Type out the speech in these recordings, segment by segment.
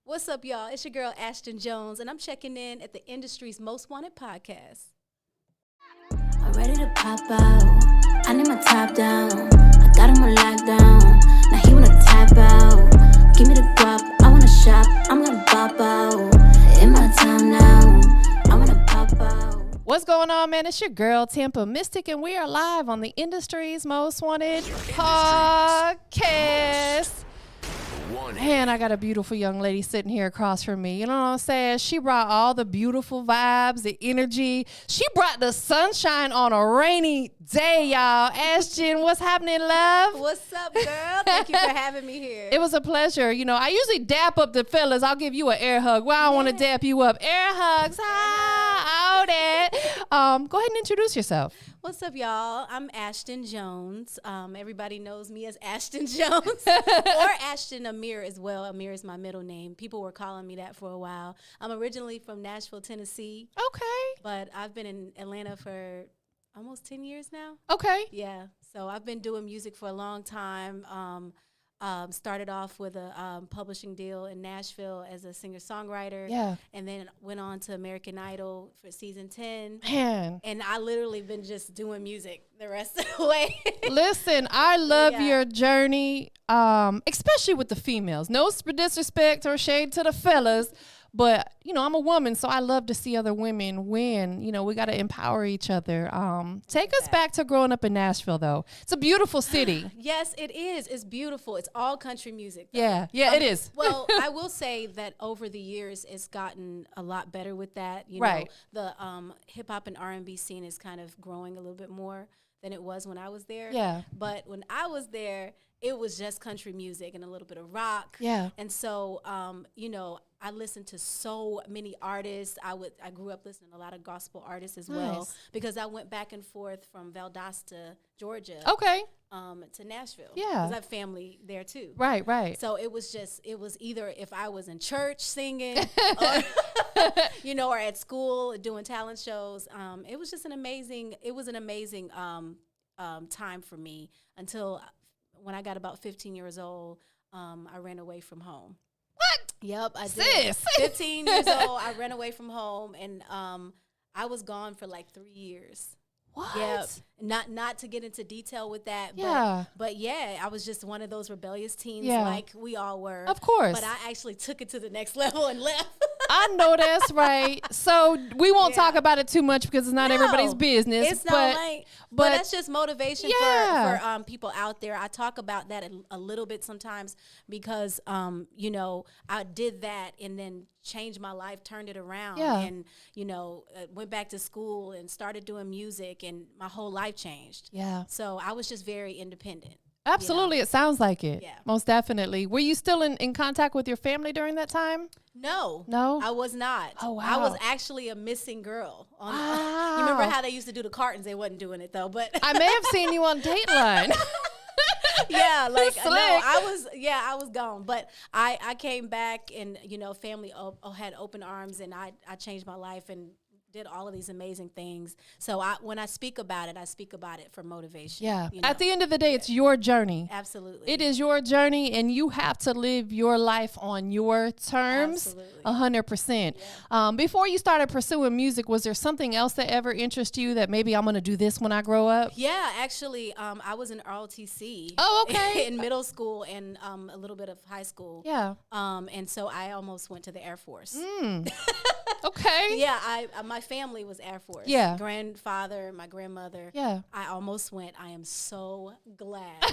What's up, y'all? It's your girl, Ashthon Jones, and I'm checking in at the industry's most wanted podcast. I'm ready to pop out. I need my top down. I got him on lockdown. Now he wanna tap out. Give me the guap. I wanna shop. I'm gonna pop out. In my time now. I wanna pop out. What's going on, man? It's your girl, TampaMystic, and we are live on the industry's most wanted podcast. Man, I got a beautiful young lady sitting here across from me. You know what I'm saying? She brought all the beautiful vibes, the energy. She brought the sunshine on a rainy day, y'all. Ashton, what's happening, love? What's up, girl? Thank you for having me here. It was a pleasure. You know, I usually dap up the fellas. I'll give you an air hug. Well, I want to dap you up. Air hugs. Hi, all that. Go ahead and introduce yourself. What's up, y'all? I'm Ashthon Jones. Everybody knows me as Ashthon Jones or Ashton Amir as well. Amir is my middle name. People were calling me that for a while. I'm originally from Nashville, Tennessee. Okay. But I've been in Atlanta for almost 10 years now. Okay. Yeah. So I've been doing music for a long time. Started off with a publishing deal in Nashville as a singer-songwriter. Yeah. And then went on to American Idol for season 10. Man. And I literally been just doing music the rest of the way. Listen, I love your journey, especially with the females. No disrespect or shade to the fellas, but, you know, I'm a woman, so I love to see other women win. You know, we got to empower each other. Take us back to growing up in Nashville, though. It's a beautiful city. Yes, it is. It's beautiful. It's all country music, though. Yeah, it is. Well, I will say that over the years, it's gotten a lot better with that. You know, the hip-hop and R&B scene is kind of growing a little bit more than it was when I was there. Yeah. But when I was there, it was just country music and a little bit of rock. Yeah. And so, you know, I listened to so many artists. I grew up listening to a lot of gospel artists as well, because I went back and forth from Valdosta, Georgia. Okay. To Nashville. Yeah. Because I have family there too. Right. So it was either if I was in church singing or, you know, or at school doing talent shows. It was just an amazing time for me until when I got about 15 years old, I ran away from home. What? Yep, I did. Sis. 15 years old, I ran away from home, and I was gone for like 3 years. What? Yep. Not to get into detail with that, but yeah, I was just one of those rebellious teens like we all were. Of course. But I actually took it to the next level and left. I know that's right. So we won't talk about it too much because it's not everybody's business. It's not like, but that's just motivation for people out there. I talk about that a little bit sometimes because, you know, I did that and then changed my life, turned it around, and, you know, went back to school and started doing music, and my whole life changed. Yeah. So I was just very independent. Absolutely. You know? It sounds like it. Yeah. Most definitely. Were you still in contact with your family during that time? No, I was not. Oh, wow. I was actually a missing girl. You remember how they used to do the cartons? They wasn't doing it though, but I may have seen you on Dateline. Yeah, like no, I was gone, but I came back, and you know, family had open arms, and I changed my life and did all of these amazing things. So when I speak about it for motivation. Yeah. You know? At the end of the day, it's your journey. Absolutely. It is your journey, and you have to live your life on your terms. Absolutely. 100%. Yeah. Before you started pursuing music, was there something else that ever interested you that maybe I'm going to do this when I grow up? Yeah, actually, I was in ROTC. Oh, okay. In middle school and a little bit of high school. Yeah. And so I almost went to the Air Force. Okay. Yeah, my family was Air Force. Yeah. Grandfather, my grandmother. Yeah. I almost went. I am so glad.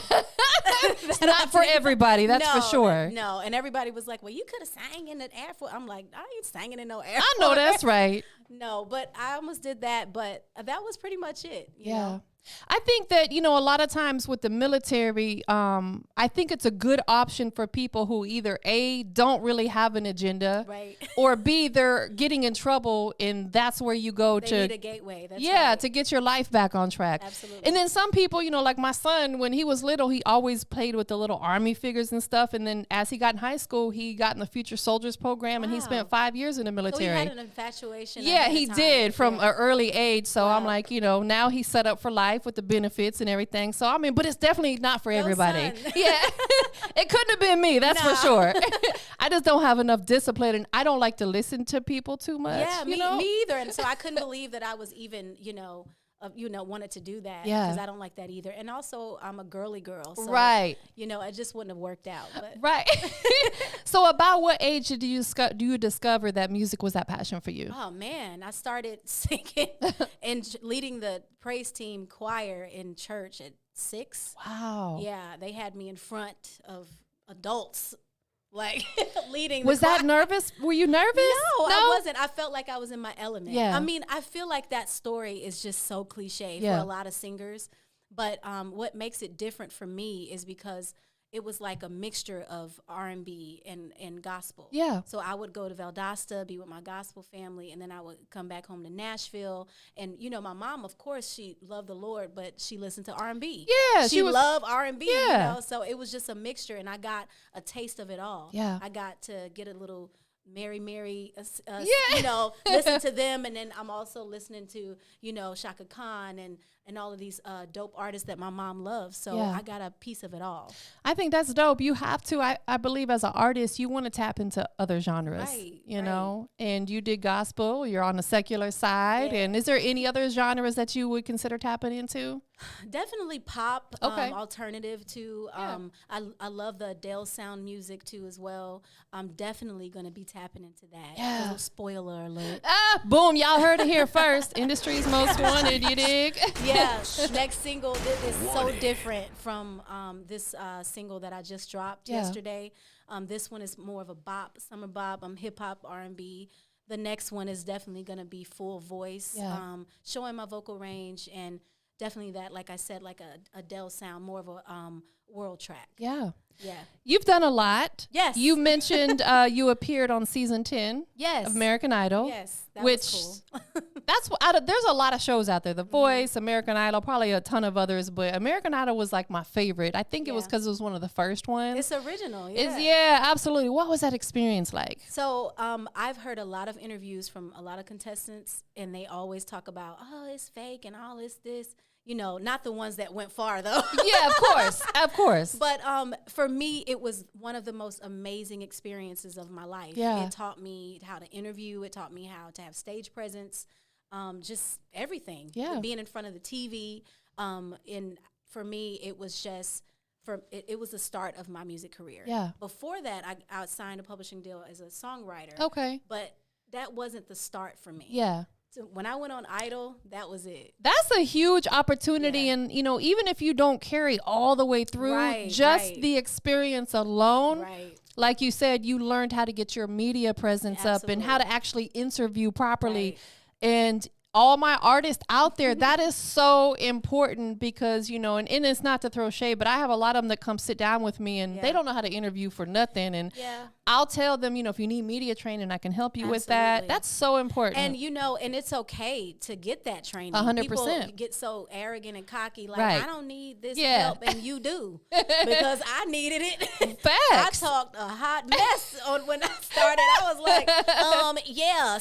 It's not for everybody, that's for sure. No, and everybody was like, well, you could have sang in the Air Force. I'm like, I ain't singing in no Air Force. I know that's right. No, but I almost did that, but that was pretty much it. You know? I think that, you know, a lot of times with the military, I think it's a good option for people who either A, don't really have an agenda, right, or B, they're getting in trouble, and that's where you go they need a gateway. That's right. To get your life back on track. Absolutely. And then some people, you know, like my son, when he was little, he always played with the little Army figures and stuff. And then as he got in high school, he got in the Future Soldiers program, and he spent 5 years in the military. So he had an infatuation. Yeah, he did from an early age. So I'm like, you know, now he's set up for life. life with the benefits and everything. So, I mean, but it's definitely not for everybody. Son. Yeah. It couldn't have been me. That's for sure. I just don't have enough discipline, and I don't like to listen to people too much. Yeah, you know? me either. And so I couldn't believe that I was even, wanted to do that. Yeah. Because I don't like that either. And also, I'm a girly girl. So, right. It just wouldn't have worked out. But. Right. So about what age do you discover that music was that passion for you? Oh, man. I started singing and leading the praise team choir in church at 6. Wow. Yeah, they had me in front of adults, like leading. Was that nervous? Were you nervous? No, I wasn't. I felt like I was in my element. Yeah. I mean, I feel like that story is just so cliche for a lot of singers. But what makes it different for me is because it was like a mixture of R&B and gospel. Yeah. So I would go to Valdosta, be with my gospel family, and then I would come back home to Nashville. And, my mom, of course, she loved the Lord, but she listened to R&B. Yeah. She loved R&B, Yeah. So it was just a mixture, and I got a taste of it all. Yeah. I got to get a little Mary, Yeah. listen to them. And then I'm also listening to, Shaka Khan and all of these dope artists that my mom loves. So I got a piece of it all. I think that's dope. You have to, I believe as an artist, you want to tap into other genres, you know, and you did gospel, you're on the secular side. Yeah. And is there any other genres that you would consider tapping into? Definitely pop, okay. Alternative too. Yeah. I love the Adele sound music too as well. I'm definitely going to be tapping into that. Yeah. Little spoiler alert. Boom, y'all heard it here first. Industry's most wanted, you dig? Yeah, next single is so different from this single that I just dropped yesterday. This one is more of a bop, summer bop. Hip hop, R&B. The next one is definitely going to be full voice, showing my vocal range, and definitely that, like I said, like a Adele sound, more of a world track. Yeah. Yeah. You've done a lot. Yes. You mentioned you appeared on season 10 of American Idol. Yes. That which was cool. that's there's a lot of shows out there. The Voice, American Idol, probably a ton of others, but American Idol was like my favorite. I think it was because it was one of the first ones. It's original. Yeah. Absolutely. What was that experience like? So I've heard a lot of interviews from a lot of contestants, and they always talk about, oh, it's fake and all this. Not the ones that went far, though. Yeah, of course. But for me, it was one of the most amazing experiences of my life. Yeah. It taught me how to interview. It taught me how to have stage presence, just everything. Yeah. Being in front of the TV. And for me, it was just, it was the start of my music career. Yeah. Before that, I signed a publishing deal as a songwriter. Okay. But that wasn't the start for me. Yeah. So when I went on Idol, that was it. That's a huge opportunity. And, even if you don't carry all the way through, the experience alone, like you said, you learned how to get your media presence up and how to actually interview properly. And all my artists out there, that is so important because, and it's not to throw shade, but I have a lot of them that come sit down with me and they don't know how to interview for nothing. And I'll tell them, if you need media training, I can help you with that. That's so important. And, and it's okay to get that training. 100%. People get so arrogant and cocky, like, I don't need this help, and you do. Because I needed it. Facts. I talked a hot mess when I started. I was like,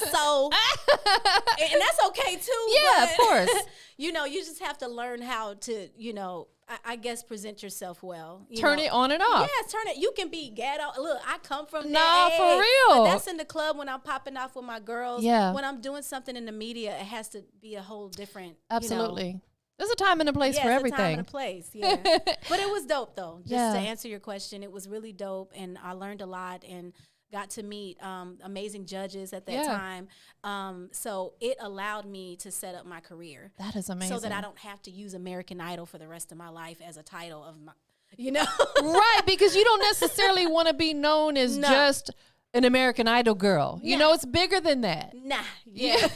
so, and that's okay too. Yeah, of course. You just have to learn how to, I guess present yourself well. Turn it on and off. Yeah, turn it. You can be ghetto. Look, I come from for real. But that's in the club when I'm popping off with my girls. Yeah. When I'm doing something in the media, it has to be a whole different. Absolutely. There's a time and a place for everything. Yeah, a time and a place. Yeah. But it was dope though. Just to answer your question, it was really dope, and I learned a lot and got to meet amazing judges at that time. So it allowed me to set up my career. That is amazing. So that I don't have to use American Idol for the rest of my life as a title of my, Right, because you don't necessarily want to be known as just an American Idol girl. It's bigger than that. Yeah.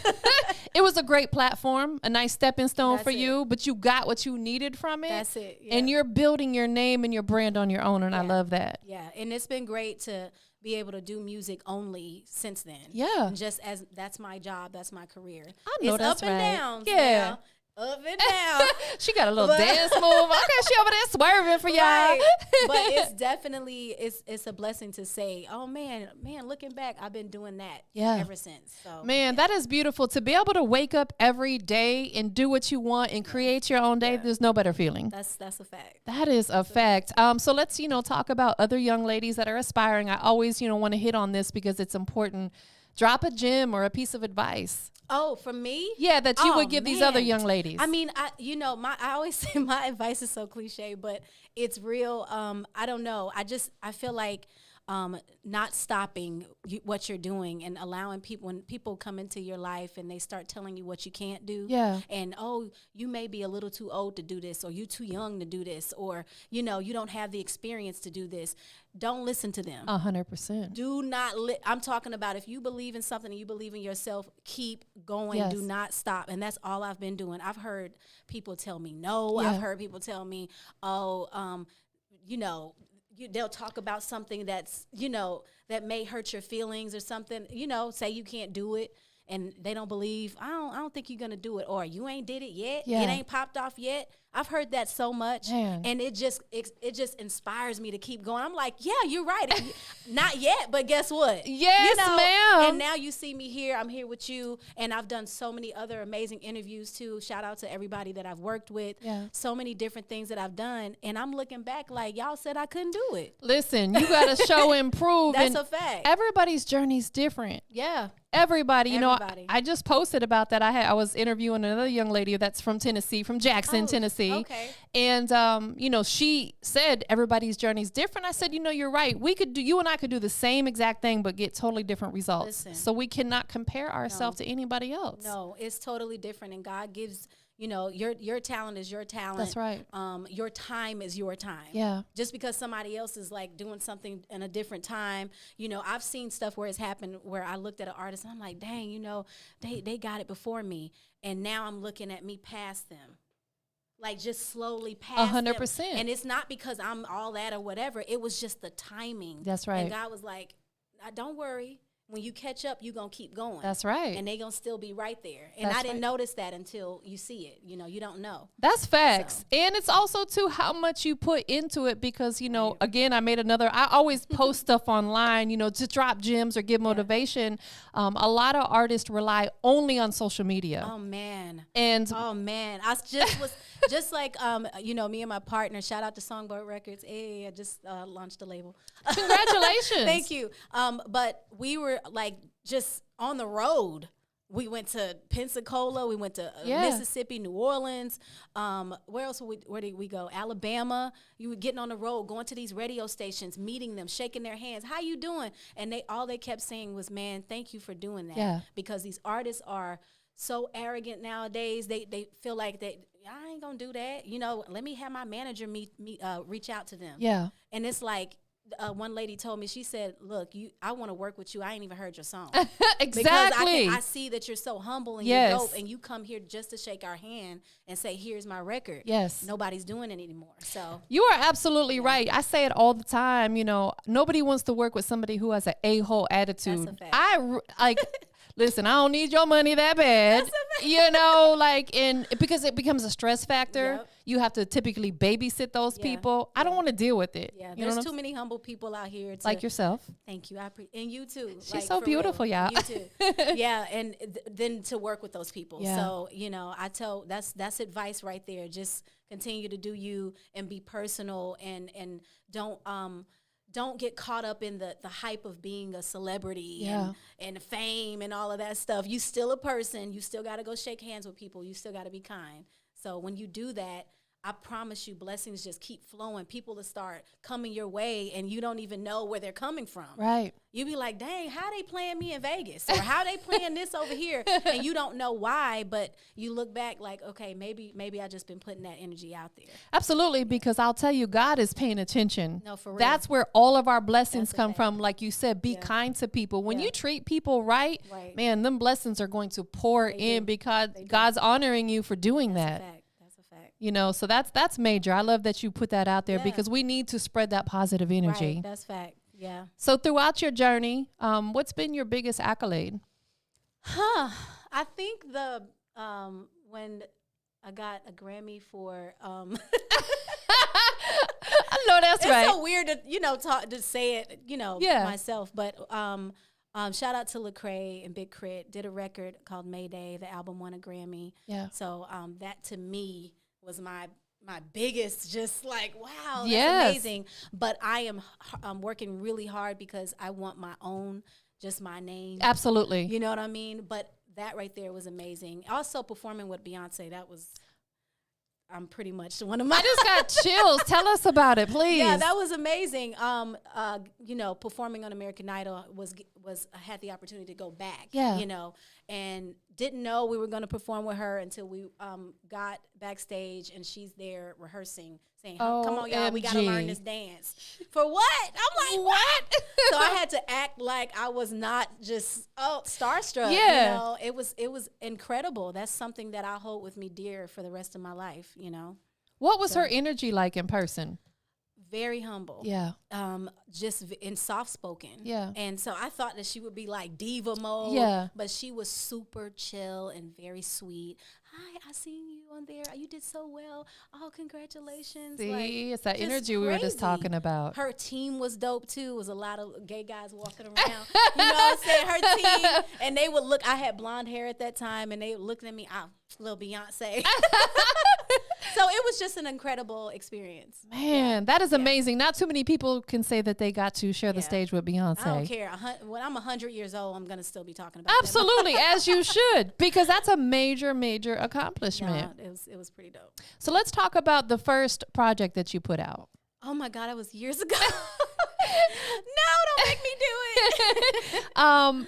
It was a great platform, a nice stepping stone for you, but you got what you needed from it. That's it. Yeah. And you're building your name and your brand on your own, and I love that. Yeah, and it's been great to be able to do music only since then. Yeah. And just as that's my job, that's my career. I know it's that's up and right. downs. Yeah. Now. up and down. She got a little dance move. Okay, she over there swerving for y'all. Right. But it's definitely it's a blessing to say, oh man, looking back, I've been doing that ever since. So man, that is beautiful to be able to wake up every day and do what you want and create your own day. There's no better feeling. That's a fact. That is a fact. So let's talk about other young ladies that are aspiring. I always want to hit on this because it's important. Drop a gem or a piece of advice. Oh, for me? Yeah, that you would give these other young ladies. I mean, I always say my advice is so cliche, but it's real. I don't know. I feel like not stopping what you're doing and allowing people, when people come into your life and they start telling you what you can't do. Yeah. And, oh, you may be a little too old to do this, or you too young to do this, or, you don't have the experience to do this. Don't listen to them. 100%. Do not. I'm talking about if you believe in something and you believe in yourself, keep going. Yes. Do not stop. And that's all I've been doing. I've heard people tell me no. Yeah. I've heard people tell me, oh, they'll talk about something that's, that may hurt your feelings or something, say you can't do it. And they don't believe, I don't think you're going to do it. Or you ain't did it yet. Yeah. It ain't popped off yet. I've heard that so much. Man. And it just inspires me to keep going. I'm like, yeah, you're right. Not yet, but guess what? Yes, ma'am. And now you see me here. I'm here with you. And I've done so many other amazing interviews too. Shout out to everybody that I've worked with. Yeah. So many different things that I've done. And I'm looking back like, y'all said I couldn't do it. Listen, you got to show and prove. That's and a fact. Everybody's journey's different. Yeah. Everybody, Everybody. I just posted about that. I was interviewing another young lady that's from Tennessee, from Jackson, Tennessee. Okay. And, she said everybody's journey is different. I said, you're right. You and I could do the same exact thing, but get totally different results. Listen. So we cannot compare ourselves to anybody else. No, it's totally different. And God gives, your talent is your talent. That's right. Your time is your time. Yeah. Just because somebody else is like doing something in a different time, I've seen stuff where it's happened where I looked at an artist and I'm like, dang, they got it before me. And now I'm looking at me past them. Like just slowly past 100%. them. And it's not because I'm all that or whatever. It was just the timing. That's right. And God was like, don't worry. When you catch up, you're going to keep going. That's right. And they're going to still be right there. And I didn't notice that until you see it. You don't know. That's facts. So. And it's also, too, how much you put into it because, again, I always post stuff online, to drop gems or give motivation. A lot of artists rely only on social media. Oh, man. I just was... Just like, me and my partner, shout out to Songbird Records. Hey, I just launched a label. Congratulations. Thank you. But we were like just on the road. We went to Pensacola. We went to Mississippi, New Orleans. Where else? Where did we go? Alabama. You were getting on the road, going to these radio stations, meeting them, shaking their hands. How you doing? And all they kept saying was, man, thank you for doing that. Yeah. Because these artists are so arrogant nowadays. They feel like I ain't gonna do that. Let me have my manager reach out to them. Yeah. And it's like one lady told me, she said, look, I want to work with you. I ain't even heard your song. Exactly. Because I see that you're so humble and yes. you're dope and you come here just to shake our hand and say, here's my record. Yes. Nobody's doing it anymore. So you are absolutely right. I say it all the time. Nobody wants to work with somebody who has an a-hole attitude. That's a fact. Listen, I don't need your money that bad. And because it becomes a stress factor, Yep. you have to typically babysit those people. I don't want to deal with it. Yeah, there's too many humble people out here. Like yourself. Thank you. And you too. She's so beautiful, y'all. You too. Yeah, and then to work with those people. Yeah. So, I tell, that's advice right there. Just continue to do you and be personal and don't get caught up in the hype of being a celebrity and fame and all of that stuff. You still a person. You still got to go shake hands with people. You still got to be kind. So when you do that, I promise you blessings just keep flowing. People will start coming your way and you don't even know where they're coming from. Right. You be like, dang, how they playing me in Vegas? Or how they playing this over here? And you don't know why, but you look back like, okay, maybe I just been putting that energy out there. Absolutely, because I'll tell you, God is paying attention. No, for real. That's where all of our blessings come fact. from. Like you said, be kind to people. When you treat people right, man, them blessings are going to pour in because God's honoring you for doing that. So that's major. I love that you put that out there because we need to spread that positive energy. Right, that's fact. Yeah. So throughout your journey, what's been your biggest accolade? I think when I got a Grammy for. I know that's right. It's so weird to to say it myself, but shout out to Lecrae and Big Crit. Did a record called Mayday. The album won a Grammy. Yeah. So that to me was my biggest, just like, wow, that's amazing. But I am working really hard because I want my own, just my name. Absolutely. You know what I mean? But that right there was amazing. Also performing with Beyonce, I'm pretty much one of my. I just got chills. Tell us about it, please. Yeah, that was amazing. Performing on American Idol I had the opportunity to go back. Yeah. And didn't know we were going to perform with her until we got backstage and she's there rehearsing, saying, "Come on, y'all, we got to learn this dance." For what? I'm like, what? So I had to act like I was not just starstruck. Yeah. It was incredible. That's something that I hold with me dear for the rest of my life. What was her energy like in person? Very humble. Yeah. Just in soft spoken. Yeah. And so I thought that she would be like diva mode. Yeah. But she was super chill and very sweet. Hi, I seen you on there. You did so well. Oh, congratulations. See, it's that energy we were just talking about. Her team was dope too. It was a lot of gay guys walking around. You know what I'm saying? Her team. And they would look, I had blonde hair at that time, and they looked at me, little Beyonce. So it was just an incredible experience. Man, that is amazing. Not too many people can say that they got to share the stage with Beyonce. I don't care. When I'm 100 years old, I'm going to still be talking about Absolutely, as you should, because that's a major, major accomplishment. Yeah, it was pretty dope. So let's talk about the first project that you put out. Oh, my God, it was years ago. No, don't make me do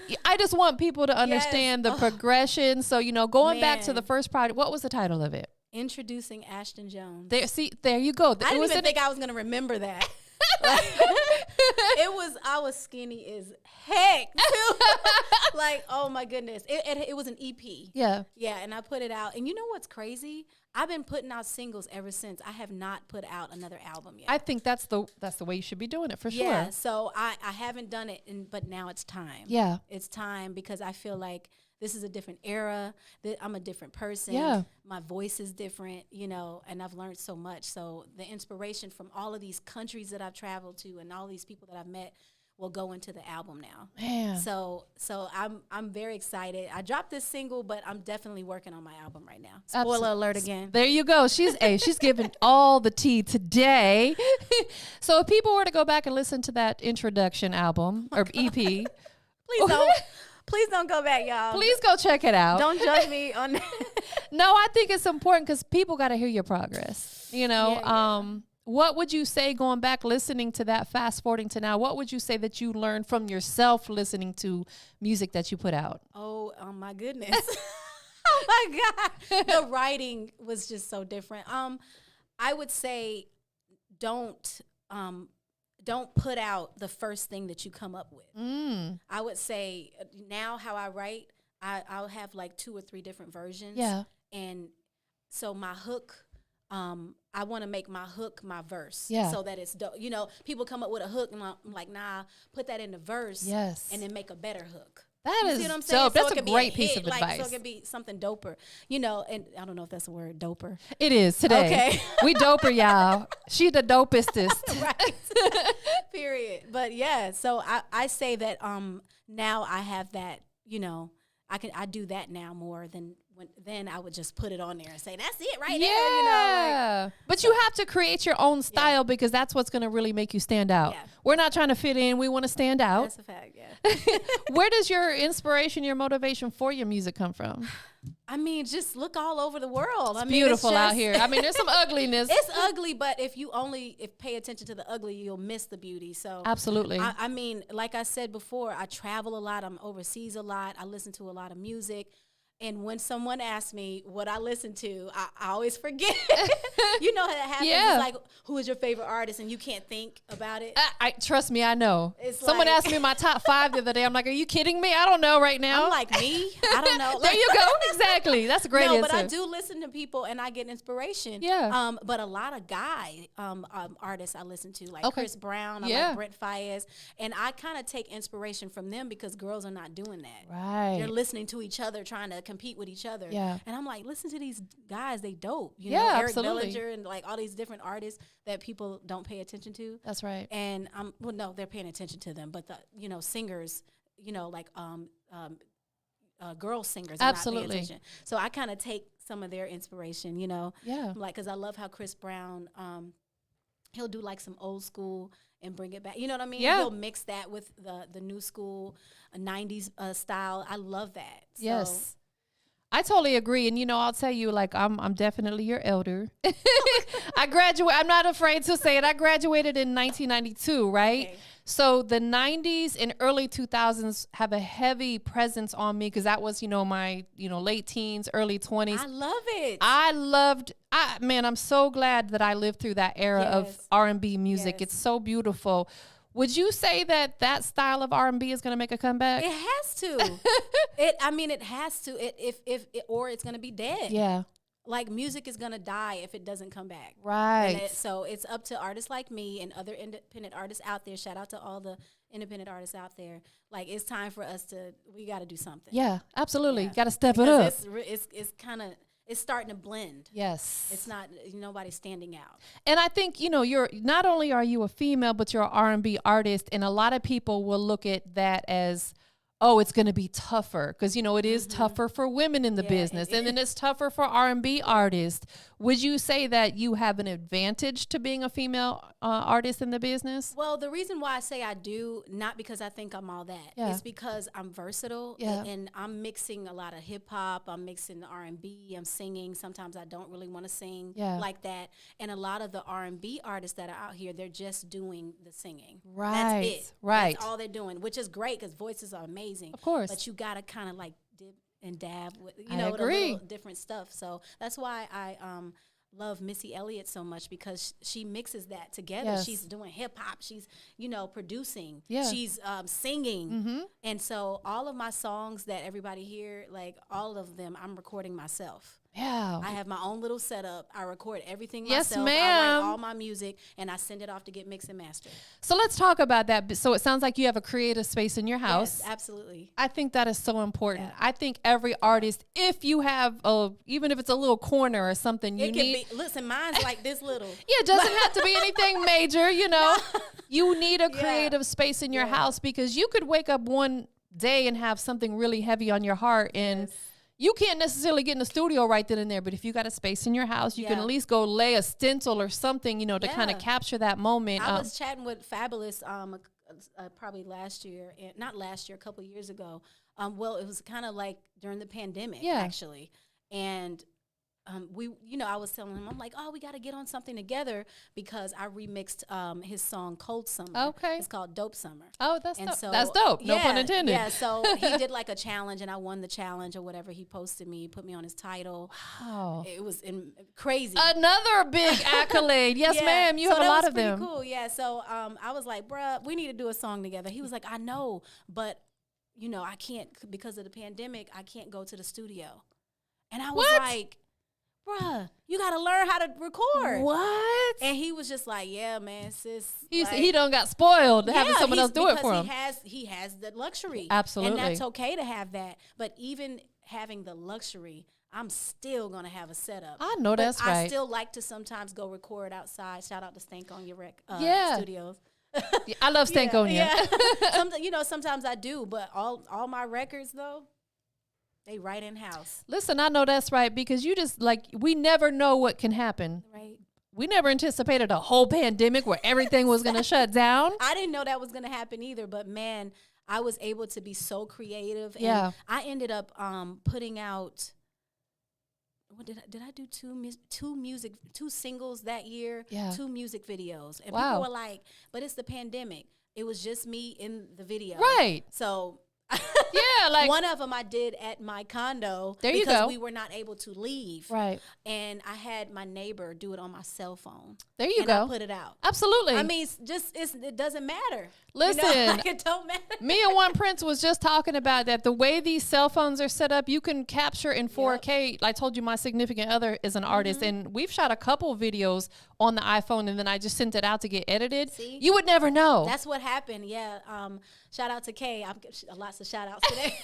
it. I just want people to understand the progression. So, going back to the first project, what was the title of it? Introducing Ashthon Jones. There you go. I didn't even think I was going to remember that. I was skinny as heck too. Like, oh my goodness. It was an EP. Yeah. Yeah, and I put it out. And you know what's crazy? I've been putting out singles ever since. I have not put out another album yet. I think that's the way you should be doing it for sure. Yeah, so I haven't done it, but now it's time. Yeah. It's time because I feel like this is a different era. I'm a different person. Yeah. My voice is different, and I've learned so much. So the inspiration from all of these countries that I've traveled to and all these people that I've met will go into the album now. Man. So I'm very excited. I dropped this single, but I'm definitely working on my album right now. Spoiler alert again. There you go. She's giving all the tea today. So if people were to go back and listen to that introduction album or EP, please don't go back, y'all. Please go check it out. Don't judge me on that. No, I think it's important because people got to hear your progress. What would you say going back, listening to that, fast forwarding to now, what would you say that you learned from yourself listening to music that you put out? Oh my goodness. Oh my God. The writing was just so different. I would say don't put out the first thing that you come up with. I would say now how I write, I'll have like 2 or 3 different versions. Yeah. And so my hook, I want to make my hook my verse. Yeah. So that it's dope. People come up with a hook and I'm like, nah, put that in the verse. Yes. And then make a better hook. That is dope. So that's a great piece of advice. So it can be something doper, and I don't know if that's a word, doper. It is today. Okay. We doper, y'all. She the dopestest. Right. Period. But yeah, so I say that now I have that, I do that now more than then I would just put it on there and say, that's it right there. Yeah. But you have to create your own style because that's what's going to really make you stand out. Yeah. We're not trying to fit in. We want to stand out. That's a fact, yeah. Where does your inspiration, your motivation for your music come from? I mean, just look all over the world. It's beautiful out here. I mean, there's some ugliness. It's ugly, but if pay attention to the ugly, you'll miss the beauty. So absolutely. I mean, like I said before, I travel a lot. I'm overseas a lot. I listen to a lot of music. And when someone asks me what I listen to, I always forget. You know how that happens. Yeah. It's like, who is your favorite artist? And you can't think about it. Trust me, I know. It's someone asked me my top 5 the other day. I'm like, are you kidding me? I don't know right now. I'm like, me? I don't know. There you go. Exactly. That's a great answer. But I do listen to people and I get inspiration. Yeah. But a lot of guy artists I listen to, like Chris Brown, I like Brent Faiyaz. And I kind of take inspiration from them because girls are not doing that. Right. They're listening to each other, trying to compete with each other. Yeah. And I'm like, listen to these guys, they dope. You Yeah, know, Eric absolutely. Bellinger and like all these different artists that people don't pay attention to. That's right. And well, no, they're paying attention to them, but the singers, like girl singers, are not paying Absolutely. attention. So I kind of take some of their inspiration, Yeah. like because I love how Chris Brown, he'll do like some old school and bring it back. You know what I mean? Yeah. He'll mix that with the new school 90s style. I love that. Yes. I totally agree. And, I'll tell you, like, I'm definitely your elder. I'm not afraid to say it. I graduated in 1992, right? Okay. So the 90s and early 2000s have a heavy presence on me because that was, my, late teens, early 20s. I love it. I'm so glad that I lived through that era of Yes. R&B music. Yes. It's so beautiful. Would you say that style of R&B is going to make a comeback? It has to. It has to. Or it's going to be dead. Yeah. Like music is going to die if it doesn't come back. Right. So it's up to artists like me and other independent artists out there. Shout out to all the independent artists out there. Like it's time for us we got to do something. Yeah, absolutely. Yeah. Got to step it Because up. it's kind of, it's starting to blend. Yes. It's not, nobody's standing out. And I think, you're not only are you a female, but you're an R&B artist. And a lot of people will look at that as, oh, it's going to be tougher because, it is tougher for women in the business. And then it's tougher for R&B artists. Would you say that you have an advantage to being a female artist in the business? Well, the reason why I say I do, not because I think I'm all that. Yeah. It's because I'm versatile and I'm mixing a lot of hip hop. I'm mixing R&B. I'm singing. Sometimes I don't really want to sing like that. And a lot of the R&B artists that are out here, they're just doing the singing. Right. That's it. Right. That's all they're doing, which is great because voices are amazing. Of course. But you got to kind of like dip and dab with, with I a agree. little different stuff. So that's why I love Missy Elliott so much because she mixes that together. Yes. She's doing hip hop. She's, producing. Yeah. She's singing. And so all of my songs that everybody hear, like all of them, I'm recording myself. Yeah. I have my own little setup. I record everything Yes, myself. I ma'am. write all my music and I send it off to get mixed and mastered. So let's talk about that. So it sounds like you have a creative space in your house. Yes, absolutely. I think that is so important. I think every artist, if you have even if it's a little corner or something, you It need. can be, listen, mine's like this little. Yeah, it doesn't have to be anything major, You need a creative space in your house because you could wake up one day and have something really heavy on your heart and you can't necessarily get in the studio right then and there, but if you got a space in your house, you can at least go lay a stencil or something, to kind of capture that moment. I was chatting with Fabulous probably last year, not last year, a couple of years ago. Well, it was kind of like during the pandemic, actually. And I was telling him, I'm like, oh, we got to get on something together because I remixed his song Cold Summer. Okay. It's called Dope Summer. Oh, that's And dope. so, That's dope. No pun intended. Yeah, so he did like a challenge and I won the challenge or whatever. He posted me, put me on his title. Wow. It was crazy. Another big accolade. Yes, ma'am. You have a lot of them. Cool. Yeah. So I was like, bruh, we need to do a song together. He was like, I know, but I can't because of the pandemic. I can't go to the studio. And I was like, bruh, you got to learn how to record. What? And he was just like, yeah, man, sis. He done got spoiled having someone else do it for him. He has the luxury. Absolutely. And that's okay to have that. But even having the luxury, I'm still going to have a setup. I know that's right. I still like to sometimes go record outside. Shout out to Stank on your studios. Yeah, I love Stankonia. Yeah. Sometimes I do, but all my records though, they right in house. Listen, I know that's right because you just we never know what can happen. Right. We never anticipated a whole pandemic where everything was going to shut down. I didn't know that was going to happen either, but man, I was able to be so creative. And Yeah. I ended up putting out. What did I do? Two singles that year. Yeah. 2 music videos, and Wow. people were like, "But it's the pandemic. It was just me in the video." Right. So. Yeah, one of them I did at my condo There you because go. we were not able to leave. Right. And I had my neighbor do it on my cell phone. There you and go. I put it out. Absolutely. I mean, it doesn't matter. Listen, you know, like it don't matter. Me and One Prince was just talking about that. The way these cell phones are set up, you can capture in 4K. I told you my significant other is an artist, and we've shot a couple videos on the iPhone, and then I just sent it out to get edited. See? You would never know. That's what happened. Yeah. Shout out to Kay. Lots of shout outs today.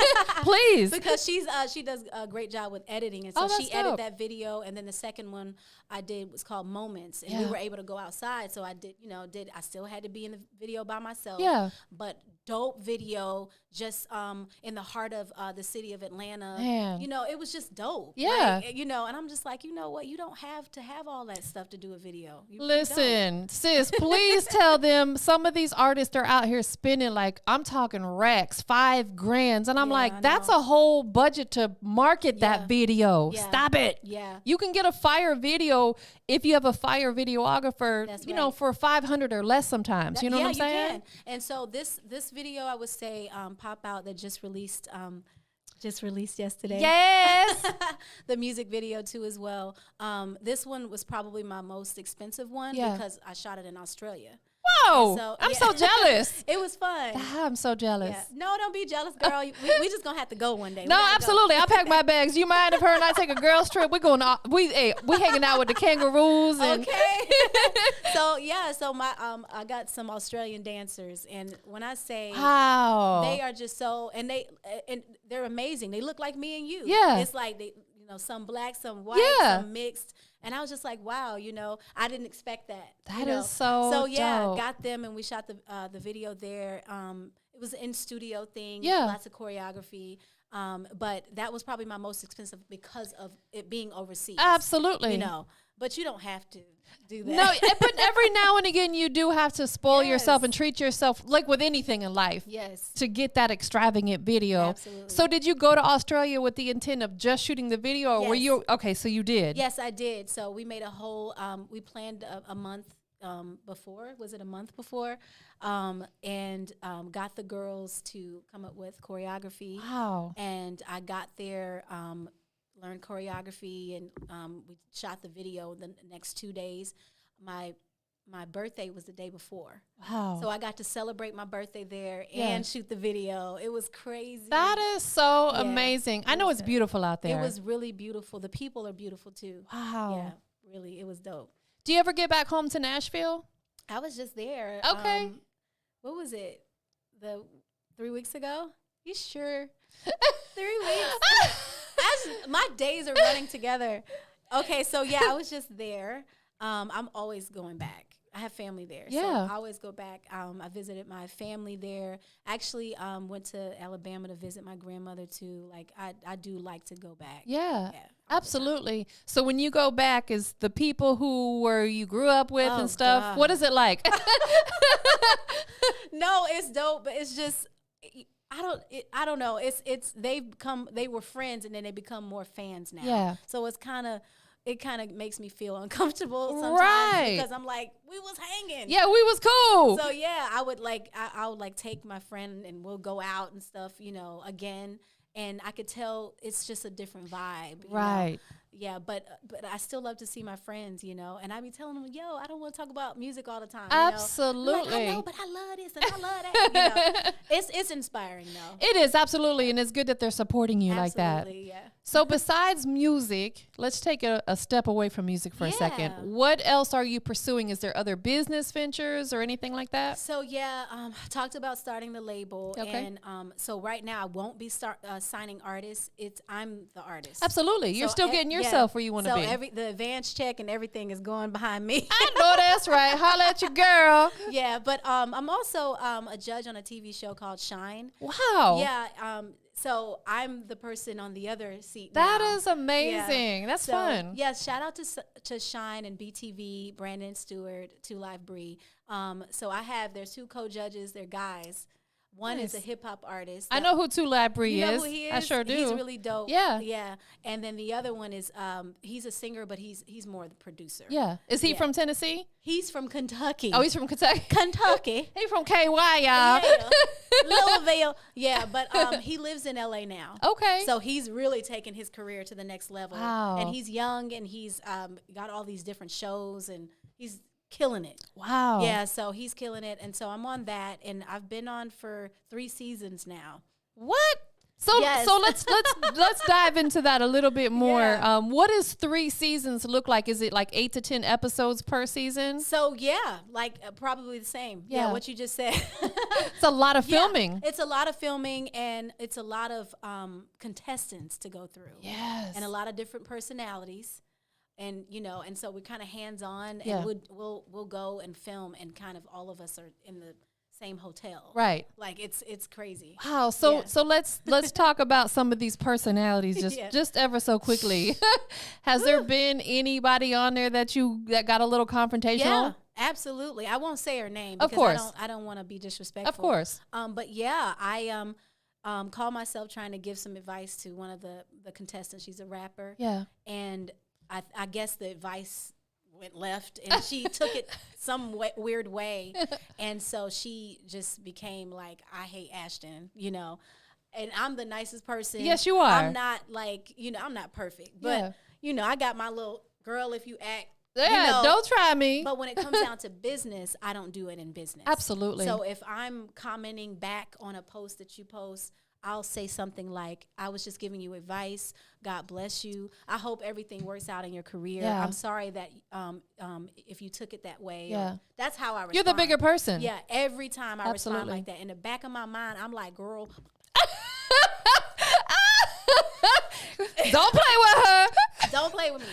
Please. Because she does a great job with editing. And so she edited dope. that video. And then the second one I did was called Moments. And we were able to go outside. So I did, I still had to be in the video by myself. Yeah. But dope video just in the heart of the city of Atlanta. Man. It was just dope. Yeah. Like, and I'm just like, you know what? You don't have to have all that stuff to do a video. Listen, sis, please tell them some of these artists are out here spending like, I'm talking racks, $5,000. And I'm like, that's a whole budget to market that video. Yeah. Stop it. Yeah. You can get a fire video if you have a fire videographer, for $500 or less sometimes. You know what I'm saying? You can. And so this video, I would say, Pop Out, that just released yesterday. Yes. The music video too as well. This one was probably my most expensive one because I shot it in Australia. Whoa, so, I'm so jealous. It was fun. I'm so jealous. Yeah. No, don't be jealous, girl. we just gonna have to go one day. No, absolutely. I'll pack my bags. You mind if her and I take a girls trip? We hanging out with the kangaroos. And okay. So my I got some Australian dancers, and when I say they are just so, and they're amazing. They look like me and you. Yeah. It's like they, some black, some white, some mixed. And I was just like, wow, I didn't expect that. That is so dope. Got them, and we shot the video there. It was an in-studio thing, lots of choreography. But that was probably my most expensive because of it being overseas. Absolutely. But you don't have to do that. No, but every now and again you do have to spoil yourself and treat yourself like with anything in life. Yes. To get that extravagant video. Absolutely. So did you go to Australia with the intent of just shooting the video, or were you okay, so you did? Yes, I did. So we made a whole we planned a month before. Was it a month before? And got the girls to come up with choreography. Wow. And I got there, learned choreography, and we shot the video the next 2 days. My birthday was the day before. Wow. So I got to celebrate my birthday there and shoot the video. It was crazy. That is so amazing. I know it's beautiful out there. It was really beautiful. The people are beautiful too. Wow. Yeah, really. It was dope. Do you ever get back home to Nashville? I was just there. Okay. What was it? 3 weeks ago? You sure? 3 weeks? My days are running together. Okay, so I was just there. I'm always going back. I have family there, so I always go back. I visited my family there. Actually, went to Alabama to visit my grandmother too. Like I do like to go back. Yeah, absolutely. So when you go back, is the people you grew up with and stuff? God. What is it like? No, it's dope, but it's just. I don't know. They were friends, and then they become more fans now. Yeah. So it kind of makes me feel uncomfortable sometimes because I'm like, we was hanging. Yeah, we was cool. So I would take my friend and we'll go out and stuff, again. And I could tell it's just a different vibe. Right. Yeah, but I still love to see my friends, and I be telling them, I don't want to talk about music all the time. Absolutely. Like, I know, but I love this and I love that. It's inspiring though. It is, absolutely, and it's good that they're supporting you like that. Absolutely, yeah. So besides music, let's take a step away from music for a second. What else are you pursuing? Is there other business ventures or anything like that? So I talked about starting the label, and so right now I won't be signing artists. I'm the artist. Absolutely, you're still getting yourself where you want to be. So the advance check and everything is going behind me. I know that's right. Holla at your girl. Yeah, but I'm also a judge on a TV show called Shine. Wow. Yeah. So I'm the person on the other seat now. That is amazing. That's fun. Yes, shout out to Shine and BTV, Brandon Stewart, 2 Live Bree. So there's 2 co-judges. They're guys. One is a hip hop artist. I know who 2 Live Bree is. You know who he is? I sure do. He's really dope. Yeah. Yeah. And then the other one is he's a singer, but he's more the producer. Yeah. Is he from Tennessee? He's from Kentucky. Oh, he's from Kentucky. Kentucky. He's from KY, y'all. Yeah. Louisville. Yeah, but he lives in LA now. Okay. So he's really taken his career to the next level. Wow. And he's young, and he's got all these different shows, and he's killing it. Wow. Yeah, so he's killing it. And so I'm on that, and I've been on for 3 seasons now. What? So let's dive into that a little bit more. Yeah. What does 3 seasons look like? Is it like 8 to 10 episodes per season? So yeah, like probably the same. Yeah, what you just said. It's a lot of filming. Yeah, it's a lot of filming, and it's a lot of contestants to go through. Yes. And a lot of different personalities. And and so we're kind of hands on, Yeah. and we'll go and film, and kind of all of us are in the same hotel. Right. Like it's crazy. Wow. So let's talk about some of these personalities just ever so quickly. Has there been anybody on there that got a little confrontational? Yeah, absolutely. I won't say her name because of course. I don't want to be disrespectful. Of course. But yeah, I call myself trying to give some advice to one of the contestants. She's a rapper. Yeah. And I guess the advice went left, and she took it some weird way, and so she just became like, I hate Ashthon, and I'm the nicest person. Yes, you are. I'm not like, I'm not perfect, but I got my little girl, if you act. Yeah, don't try me. But when it comes down to business, I don't do it in business. Absolutely. So if I'm commenting back on a post that you post, I'll say something like, I was just giving you advice. God bless you. I hope everything works out in your career. Yeah. I'm sorry that if you took it that way. Yeah. That's how I respond. You're the bigger person. Yeah, every time I respond Absolutely. like that. In the back of my mind, I'm like, girl. Don't play with her. Don't play with me.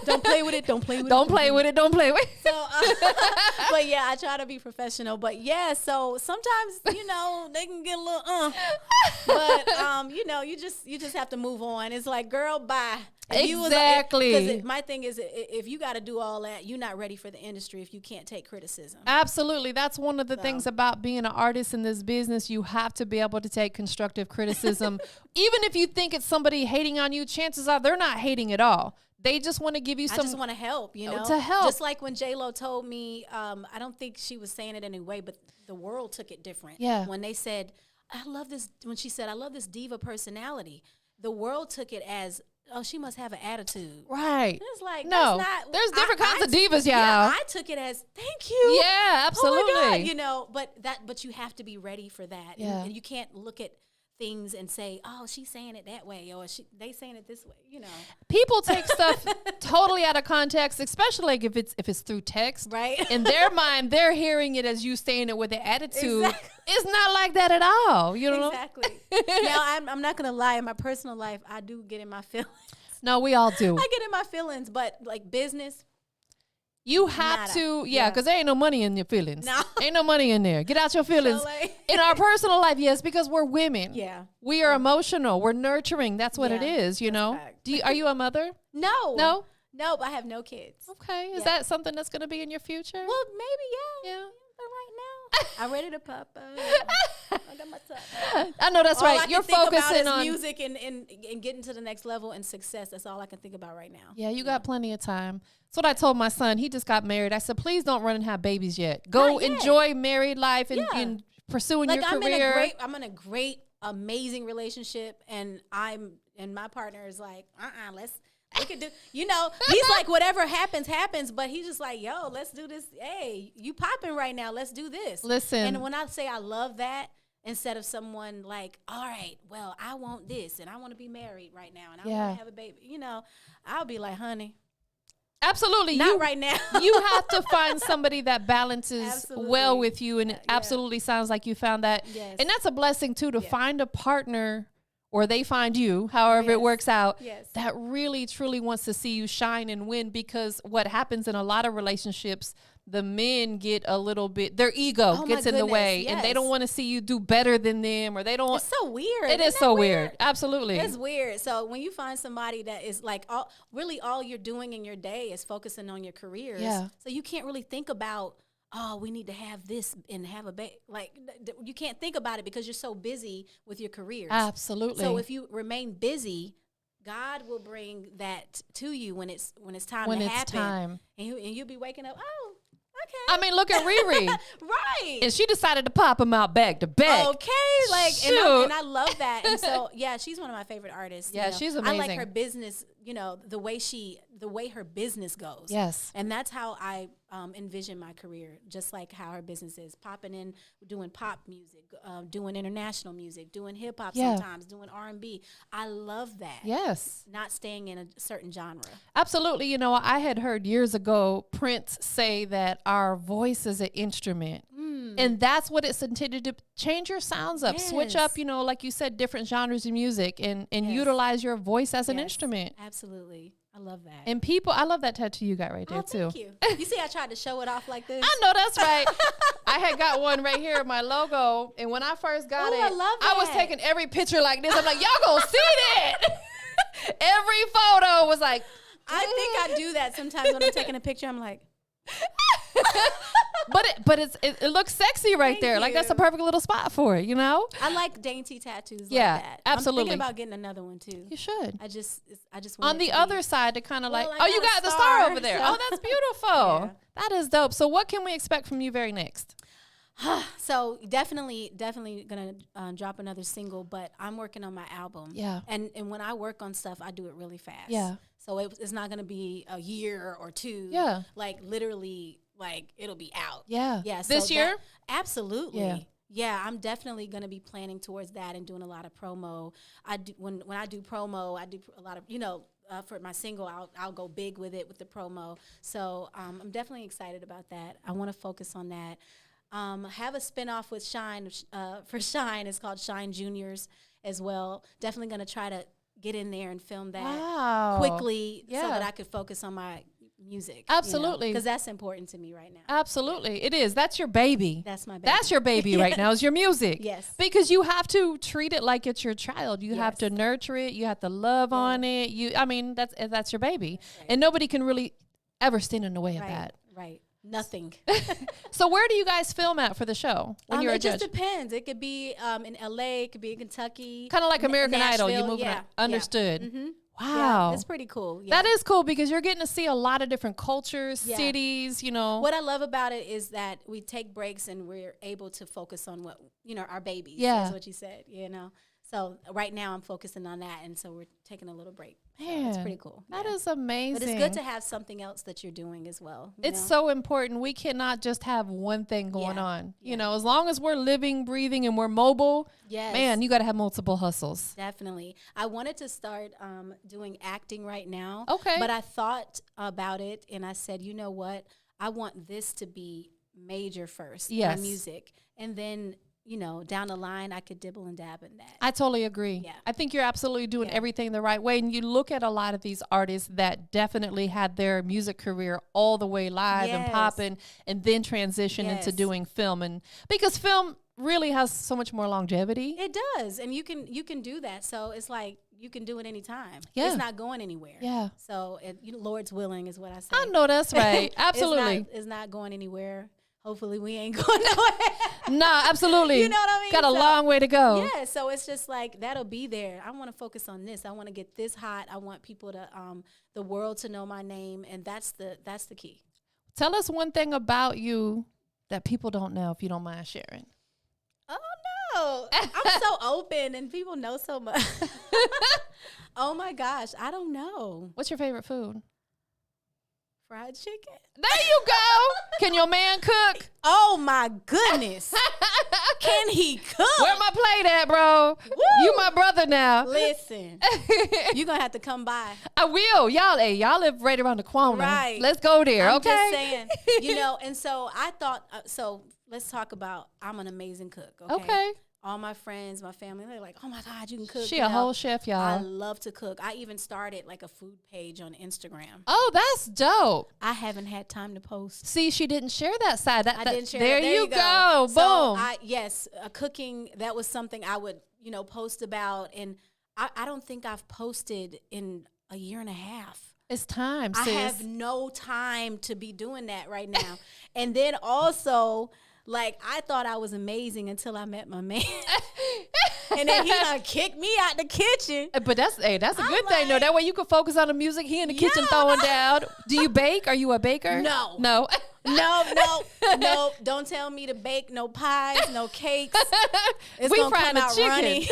Don't play with it. Don't play with it. Don't play with it. Don't play with it. So, but yeah, I try to be professional. But yeah, so sometimes they can get a little but you just have to move on. It's like, girl, bye. Exactly. Because my thing is, if you got to do all that, you're not ready for the industry if you can't take criticism. Absolutely. That's one of the things about being an artist in this business. You have to be able to take constructive criticism. Even if you think it's somebody hating on you, chances are they're not hating at all. They just want to give you some. I just want to help, to help. Just like when J-Lo told me, I don't think she was saying it in a way, but the world took it different. Yeah. When they said, I love this, when she said, I love this diva personality, the world took it as, oh, she must have an attitude. Right. It's like, no, that's not, there's different kinds of divas, y'all. Yeah, I took it as, thank you. Yeah, absolutely. Oh my God, but you have to be ready for that. Yeah. And you can't look at things and say, oh, she's saying it that way, or they saying it this way, People take stuff totally out of context, especially like if it's through text. Right. In their mind, they're hearing it as you saying it with an attitude. Exactly. It's not like that at all. You know? Exactly. Now, I'm not going to lie. In my personal life, I do get in my feelings. No, we all do. I get in my feelings, but like business, you have to, because there ain't no money in your feelings. No. Ain't no money in there. Get out your feelings. In our personal life, yes, because we're women. Yeah. We are emotional. We're nurturing. That's what it is, fact. Are you a mother? No. No? Nope, I have no kids. Okay. Is that something that's going to be in your future? Well, maybe, yeah. But right now, I'm ready to pop up. I got my top. I know that's all right. I You're can think focusing about on is music and getting to the next level and success. That's all I can think about right now. Yeah, you got plenty of time. That's what I told my son. He just got married. I said, please don't run and have babies yet. Go enjoy married life and pursuing your career. I'm in a great, amazing relationship, and my partner is like, we could do, he's like, whatever happens, but he's just like, yo, let's do this. Hey, you popping right now. Let's do this. Listen. And when I say I love that, instead of someone like, all right, well, I want this, and I want to be married right now, and I want to have a baby, I'll be like, honey. Absolutely. Not right now. You have to find somebody that balances well with you, and it absolutely sounds like you found that. Yes. And that's a blessing, too, to find a partner, or they find you, however it works out, that really, truly wants to see you shine and win, because what happens in a lot of relationships, the men get a little bit, their ego gets in the way, and they don't want to see you do better than them, or they don't. It's so weird. It is so weird. Absolutely. It's weird. So when you find somebody that is like, all you're doing in your day is focusing on your careers. Yeah. So you can't really think about, oh, we need to have this and have a baby. Like, you can't think about it because you're so busy with your careers. Absolutely. So if you remain busy, God will bring that to you when it's time to happen. And you'll be waking up, oh, okay. I mean, look at Riri. Right. And she decided to pop him out back to back. Okay. And I love that. And so, yeah, she's one of my favorite artists. Yeah, she's amazing. I like her business, the way her business goes. Yes. And that's how I envision my career, just like how her business is. Popping in, doing pop music, doing international music, doing hip hop sometimes, doing R&B. I love that. Yes. Not staying in a certain genre. Absolutely. You know, I had heard years ago Prince say that our voice is an instrument. And that's what it's intended to change your sounds up, switch up, you know, like you said, different genres of music and utilize your voice as an instrument. Absolutely. I love that. And people, I love that tattoo you got right there too. Thank you. You see, I tried to show it off like this. I know, that's right. I had got one right here, my logo. And when I first got it, I love that. I was taking every picture like this. I'm like, y'all gonna see that. Every photo was like. I think I do that sometimes when I'm taking a picture. I'm like. But it looks sexy right there. Like that's a perfect little spot for it, you know? I like dainty tattoos like that. Absolutely. I'm thinking about getting another one too. You should. I just want on the other side to kind of like, I you got the star over there. Oh, that's beautiful. That is dope. So what can we expect from you very next? So definitely gonna drop another single, but I'm working on my album. Yeah. And when I work on stuff, I do it really fast. Yeah. So it's not gonna be a year or two. Yeah. Like literally, like it'll be out. Yeah. Yeah. So this year? Absolutely. Yeah. Yeah, I'm definitely gonna be planning towards that and doing a lot of promo. I do when I do promo, I do a lot of for my single, I'll go big with it with the promo. So I'm definitely excited about that. I want to focus on that. Have a spinoff with Shine for Shine. It's called Shine Juniors as well. Definitely going to try to get in there and film that quickly so that I could focus on my music. Absolutely. Because that's important to me right now. Absolutely. It is. That's your baby. That's my baby. That's your baby right now is your music. Yes. Because you have to treat it like it's your child. You have to nurture it. You have to love on it. That's your baby. Right. And nobody can really ever stand in the way of that. Right. Nothing. So where do you guys film at for the show when you're a judge? It just depends. It could be in LA, it could be in Kentucky. Kind of like American Nashville, Idol. You move understood. Yeah. Mm-hmm. Wow. Yeah, it's pretty cool. Yeah. That is cool because you're getting to see a lot of different cultures, cities, you know. What I love about it is that we take breaks and we're able to focus on what, our babies. Yeah. That's what you said, So right now I'm focusing on that, and so we're taking a little break. Man, so it's pretty cool. That is amazing. But it's good to have something else that you're doing as well. It's so important. We cannot just have one thing going on. You know, as long as we're living, breathing, and we're mobile, man, you got to have multiple hustles. Definitely. I wanted to start doing acting right now. Okay. But I thought about it, and I said, you know what? I want this to be major first, my music. And then down the line, I could dibble and dab in that. I totally agree. Yeah. I think you're absolutely doing everything the right way. And you look at a lot of these artists that definitely had their music career all the way live and popping and then transition into doing film. And because film really has so much more longevity. It does. And you can do that. So it's like you can do it anytime. Yeah. It's not going anywhere. Yeah. So Lord's willing is what I say. I know that's right. Absolutely. It's not going anywhere. Hopefully we ain't going nowhere. Nah, absolutely. You know what I mean? Got a long way to go. Yeah, so it's just like that'll be there. I want to focus on this. I want to get this hot. I want people to the world to know my name, and that's the key. Tell us one thing about you that people don't know, if you don't mind sharing. Oh no. I'm so open and people know so much. Oh my gosh, I don't know. What's your favorite food? Fried chicken. There you go. Can your man cook? Oh my goodness. Can he cook? Where my plate at, bro? Woo! You my brother now. Listen, you're going to have to come by. I will. Y'all live right around the corner. Right. Let's go there, I'm okay? just saying, and so I thought, let's talk about, I'm an amazing cook, okay? All my friends, my family, they're like, oh my God, you can cook. She a whole chef, y'all. I love to cook. I even started like a food page on Instagram. Oh, that's dope. I haven't had time to post. See, she didn't share that side. I didn't share there that. There you go. So boom. Cooking, that was something I would, post about. And I don't think I've posted in a year and a half. It's time, sis. I have no time to be doing that right now. And then also, like, I thought I was amazing until I met my man. And then he done kicked me out the kitchen. But that's a good thing, though. That way you can focus on the music. He in the kitchen throwing down. Do you bake? Are you a baker? No. No. No. Don't tell me to bake no pies, no cakes. It's we gonna frying come a out chicken. runny.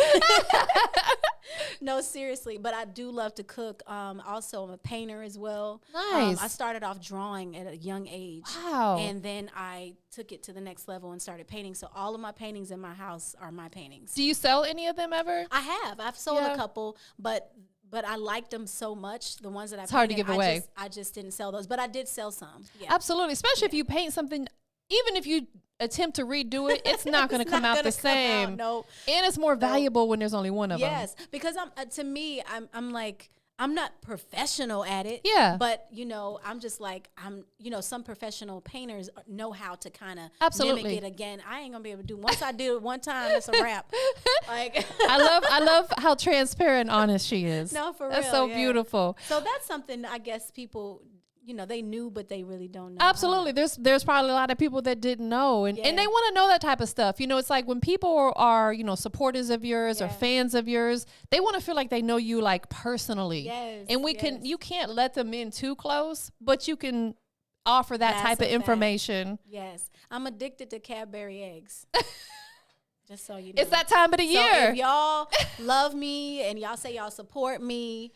No, seriously. But I do love to cook. Also, I'm a painter as well. Nice. I started off drawing at a young age. Wow. And then I took it to the next level and started painting. So all of my paintings in my house are my paintings. Do you sell any of them ever? I have. I've sold a couple, but I liked them so much. The ones that I it's hard to give away. I just didn't sell those, but I did sell some. Yeah. Absolutely, especially if you paint something. Even if you attempt to redo it, it's not going to come out the same. No, and it's more valuable when there's only one of them. Yes, because to me, I'm like, I'm not professional at it. Yeah. But, I'm just like, some professional painters know how to kind of mimic it again. I ain't going to be able to do it. Once I do it one time, it's a wrap. Like I love how transparent and honest she is. No, for real. That's so beautiful. So that's something I guess people, they knew, but they really don't know. Absolutely. There's probably a lot of people that didn't know. And they want to know that type of stuff. It's like when people are supporters of yours or fans of yours, they want to feel like they know you like personally. Yes. And you can't let them in too close, but you can offer that type of information. Yes. I'm addicted to Cadbury eggs. Just so you know. It's that time of the year. So if y'all love me and y'all say y'all support me,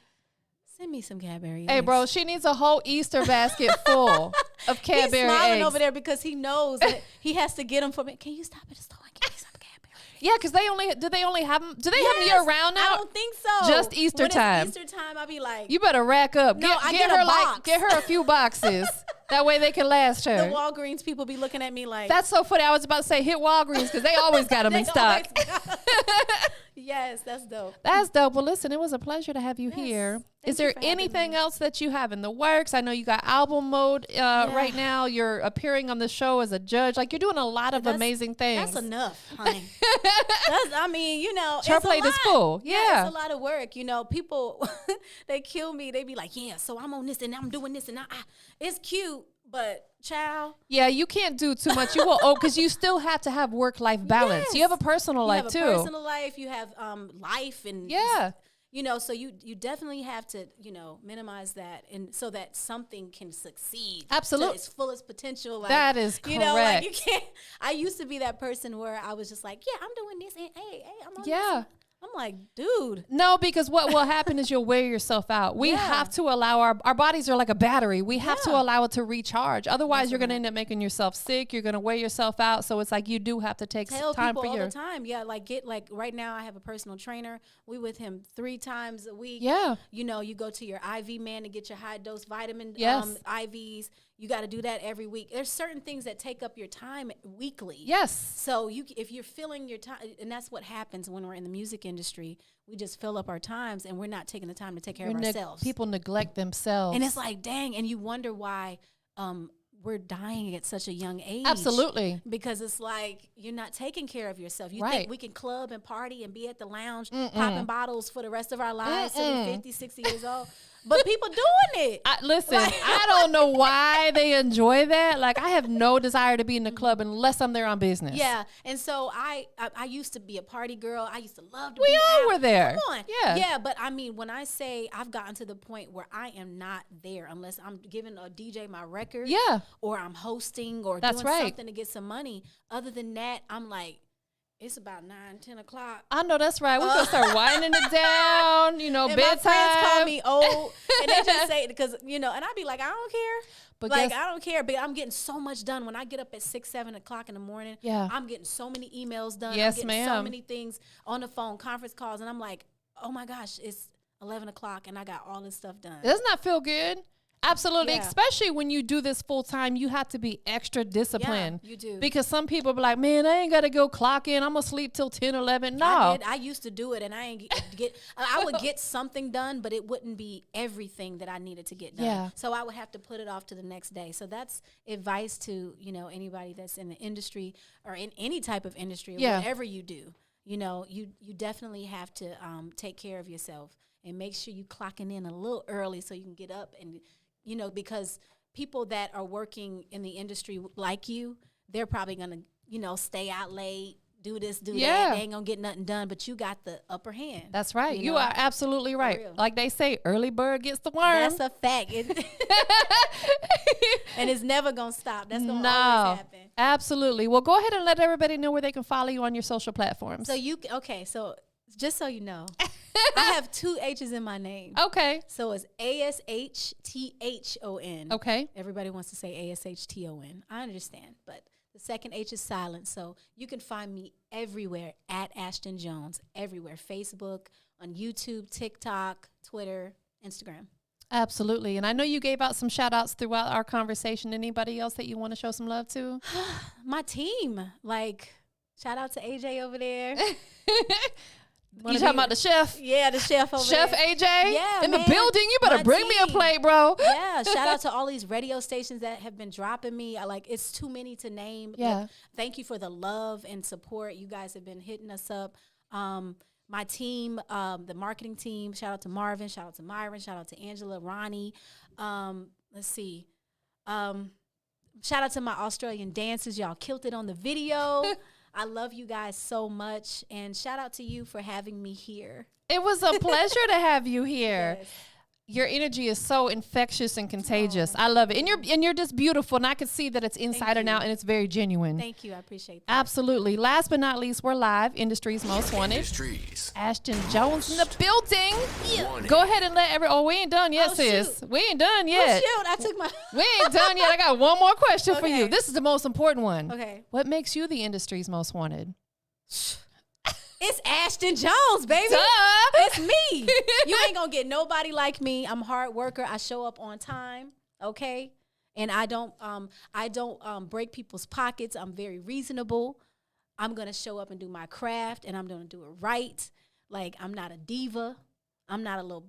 send me some Cadbury eggs. Hey, bro, she needs a whole Easter basket full of Cadbury eggs. He's smiling over there because he knows that he has to get them for me. Can you stop at the store and get me some Cadbury eggs? Yeah, because do they only have them? Do they have them year round now? I don't think so. Just Easter time. Easter time, I'll be like, you better rack up. No, get her a box. Get her a few boxes. That way they can last her. The Walgreens people be looking at me like. That's so funny. I was about to say hit Walgreens because they always got them in stock. Yes, that's dope. That's dope. Well, listen, it was a pleasure to have you here. Is there anything else that you have in the works? I know you got album mode right now. You're appearing on the show as a judge. Like, you're doing a lot of amazing things. That's enough, honey. Your plate is full. Yeah. It's a lot of work. People, they kill me. They be like, so I'm on this and I'm doing this and it's cute. But child, yeah, you can't do too much. You will because you still have to have work-life balance. Yes. You have a personal life too. You have a personal life. You have life and so you definitely have to minimize that and so that something can succeed. Absolutely, to its fullest potential. Like, that is correct. Like you can't. I used to be that person where I was just like, I'm doing this and hey, I'm on this. I'm like, dude. No, because what will happen is you'll wear yourself out. We have to allow our bodies are like a battery. We have to allow it to recharge. Otherwise, you're going to end up making yourself sick. You're going to wear yourself out. So it's like you do have to take time for all the time. Yeah, like right now I have a personal trainer. We with him 3 times a week. Yeah. You go to your IV man to get your high dose vitamin IVs. You got to do that every week. There's certain things that take up your time weekly. Yes. So if you're filling your time, and that's what happens when we're in the music industry, we just fill up our times and we're not taking the time to take care of ourselves. People neglect themselves. And it's like, dang, and you wonder why we're dying at such a young age. Absolutely. Because it's like you're not taking care of yourself. You think we can club and party and be at the lounge popping bottles for the rest of our lives till we're 50, 60 years old. But people doing it. Listen, I don't know why they enjoy that. Like, I have no desire to be in the club unless I'm there on business. Yeah. And so I used to be a party girl. I used to love to be out. We all were there. Come on. Yeah. Yeah, but I mean, when I say I've gotten to the point where I am not there unless I'm giving a DJ my record. Yeah. Or I'm hosting or doing something to get some money. Other than that, I'm like, it's about 9, 10 o'clock. I know that's right. We're going to start winding it down, and bedtime. My friends call me old. And they just say it because, and I be like, I don't care. But I don't care. But I'm getting so much done. When I get up at 6, 7 o'clock in the morning, I'm getting so many emails done. Yes, I'm getting so many things on the phone, conference calls. And I'm like, oh, my gosh, it's 11 o'clock and I got all this stuff done. Doesn't that feel good? Absolutely. Yeah. Especially when you do this full time, you have to be extra disciplined. Yeah, you do. Because some people be like, man, I ain't got to go clock in. I'm going to sleep till 10, 11. No. I used to do it and I would get something done, but it wouldn't be everything that I needed to get done. Yeah. So I would have to put it off to the next day. So that's advice to, anybody that's in the industry or in any type of industry or whatever you do. You definitely have to take care of yourself and make sure you clocking in a little early so you can get up and because people that are working in the industry like you, they're probably going to, stay out late, do this, do that. They ain't going to get nothing done, but you got the upper hand. That's right. You are absolutely right. Like they say, early bird gets the worm. That's a fact. And it's never going to stop. That's going to always happen. Absolutely. Well, go ahead and let everybody know where they can follow you on your social platforms. So just so you know, I have 2 H's in my name. Okay. So it's Ashthon. Okay. Everybody wants to say Ashton. I understand, but the second H is silent. So you can find me everywhere at Ashthon Jones, everywhere. Facebook, on YouTube, TikTok, Twitter, Instagram. Absolutely. And I know you gave out some shout outs throughout our conversation. Anybody else that you want to show some love to? My team. Like, shout out to AJ over there. You talking about the chef? Yeah, the chef over Chef there. AJ? Yeah, in man. the building. You better bring me a plate, bro. Yeah, shout out to all these radio stations that have been dropping me. It's too many to name. Yeah. But thank you for the love and support. You guys have been hitting us up. My team, the marketing team, shout out to Marvin, shout out to Myron, shout out to Angela, Ronnie. Let's see. Shout out to my Australian dancers. Y'all killed it on the video. I love you guys so much. And shout out to you for having me here. It was a pleasure to have you here. Yes. Your energy is so infectious and contagious. I love it. And you're just beautiful. And I can see that it's inside and out, and it's very genuine. Thank you. I appreciate that. Absolutely. Last but not least, we're live. Industry's Most Wanted. Ashthon Jones in the building. Yeah. Go ahead and let we ain't done yet, sis. Shoot. We ain't done yet. Oh, shoot. I took my... We ain't done yet. I got one more question for Okay. you. This is the most important one. Okay. What makes you the industry's most wanted? It's Ashthon Jones, baby. Duh. It's me. You ain't gonna get nobody like me. I'm a hard worker. I show up on time, okay? And I don't break people's pockets. I'm very reasonable. I'm gonna show up and do my craft, and I'm gonna do it right. Like, I'm not a diva. I'm not a little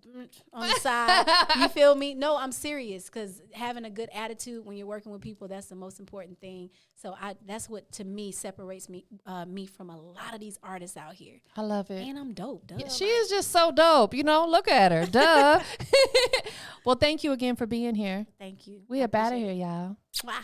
on the side. You feel me? No, I'm serious, because having a good attitude when you're working with people, that's the most important thing. So that's what, to me, separates me from a lot of these artists out here. I love it. And I'm dope. Duh. Yeah, she is just so dope. Look at her. Duh. Well, thank you again for being here. Thank you. We are out of here, y'all. Mwah.